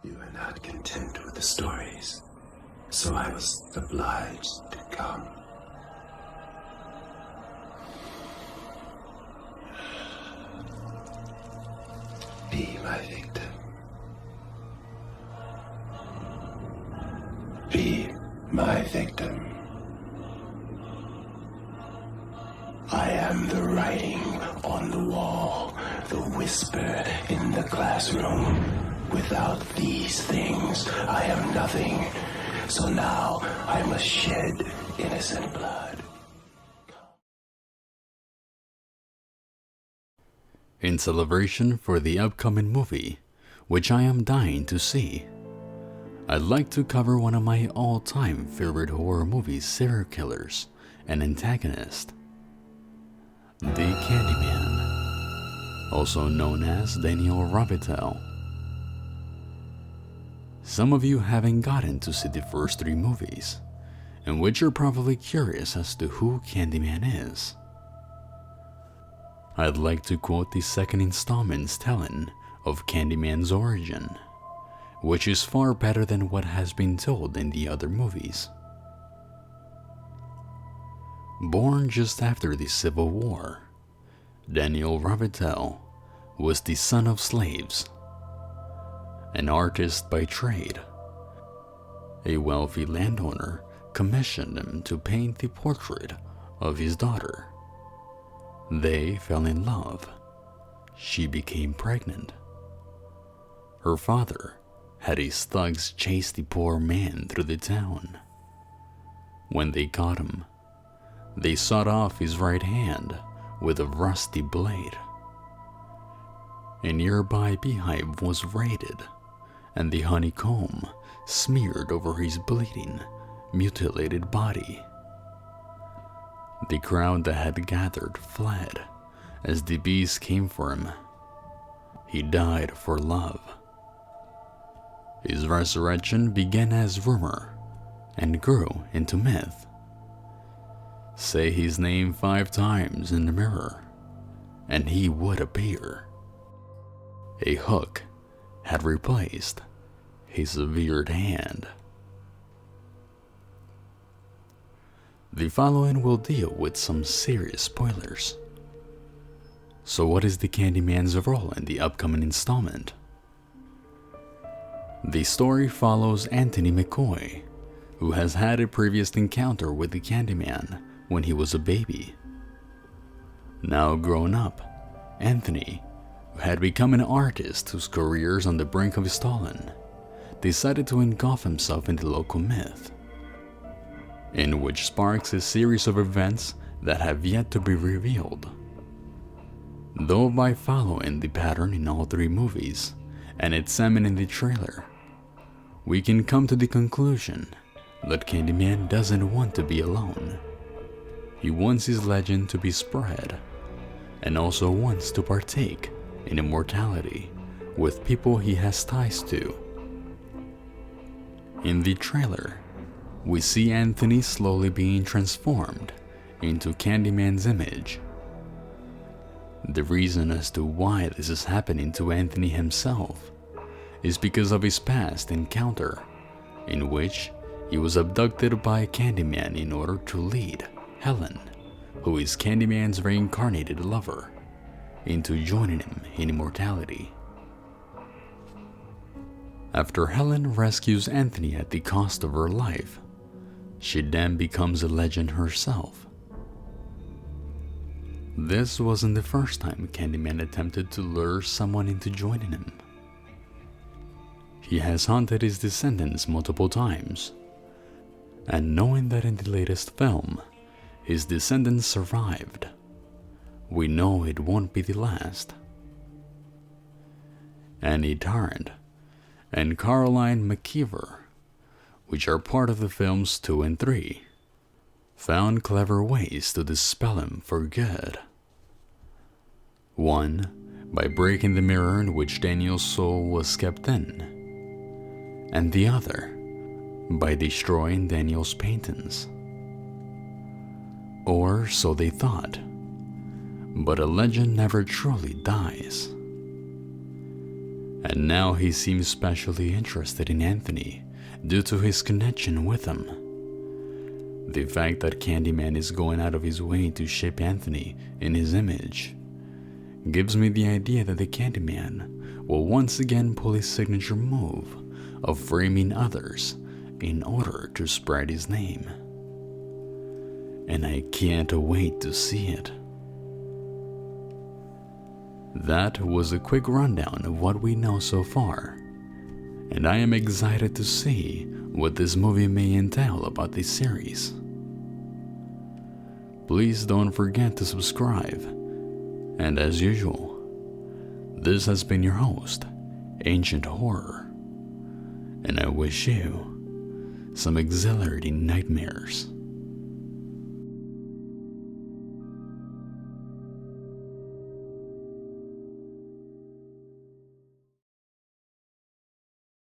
You were not content with the stories, so I was obliged to come. Be my victim. Be my victim. I am the writing on the wall, the whisper in the classroom. Without these things, I am nothing. So now I must shed innocent blood. In celebration for the upcoming movie, which I am dying to see, I'd like to cover one of my all-time favorite horror movies serial killers and antagonist, the Candyman, also known as Daniel Robitel. Some of you haven't gotten to see the first 3 movies, in which you're probably curious as to who Candyman is. I'd like to quote the second installment's telling of Candyman's origin, which is far better than what has been told in the other movies. Born just after the Civil War, Daniel Robitel was the son of slaves, an artist by trade. A wealthy landowner commissioned him to paint the portrait of his daughter. They fell in love. She became pregnant. Her father had his thugs chase the poor man through the town. When they caught him, they sawed off his right hand with a rusty blade. A nearby beehive was raided, and the honeycomb smeared over his bleeding, mutilated body. The crowd that had gathered fled as the bees came for him. He died for love. His resurrection began as rumor and grew into myth. Say his name 5 times in the mirror, and he would appear. A hook had replaced his severed hand. The following will deal with some serious spoilers. So what is the Candyman's role in the upcoming installment? The story follows Anthony McCoy, who has had a previous encounter with the Candyman when he was a baby. Now grown up, Anthony, who had become an artist whose career is on the brink of stalling, decided to engulf himself in the local myth, in which sparks a series of events that have yet to be revealed. Though by following the pattern in all 3 movies and examining the trailer, we can come to the conclusion that Candyman doesn't want to be alone. He wants his legend to be spread, and also wants to partake in immortality with people he has ties to. In the trailer, we see Anthony slowly being transformed into Candyman's image. The reason as to why this is happening to Anthony himself is because of his past encounter, in which he was abducted by Candyman in order to lead Helen, who is Candyman's reincarnated lover, into joining him in immortality. After Helen rescues Anthony at the cost of her life, she then becomes a legend herself. This wasn't the first time Candyman attempted to lure someone into joining him. He has haunted his descendants multiple times, and knowing that in the latest film, his descendants survived, we know it won't be the last. Annie Tarrant and Caroline McKeever, which are part of the films 2 and 3, found clever ways to dispel him for good. One, by breaking the mirror in which Daniel's soul was kept in, and the other, by destroying Daniel's paintings. Or so they thought, but a legend never truly dies. and now he seems specially interested in Anthony due to his connection with him. The fact that Candyman is going out of his way to shape Anthony in his image gives me the idea that the Candyman will once again pull his signature move of framing others in order to spread his name. And I can't wait to see it. That was a quick rundown of what we know so far, and I am excited to see what this movie may entail about this series. Please don't forget to subscribe, and as usual, this has been your host, Ancient Horror, and I wish you some exhilarating nightmares.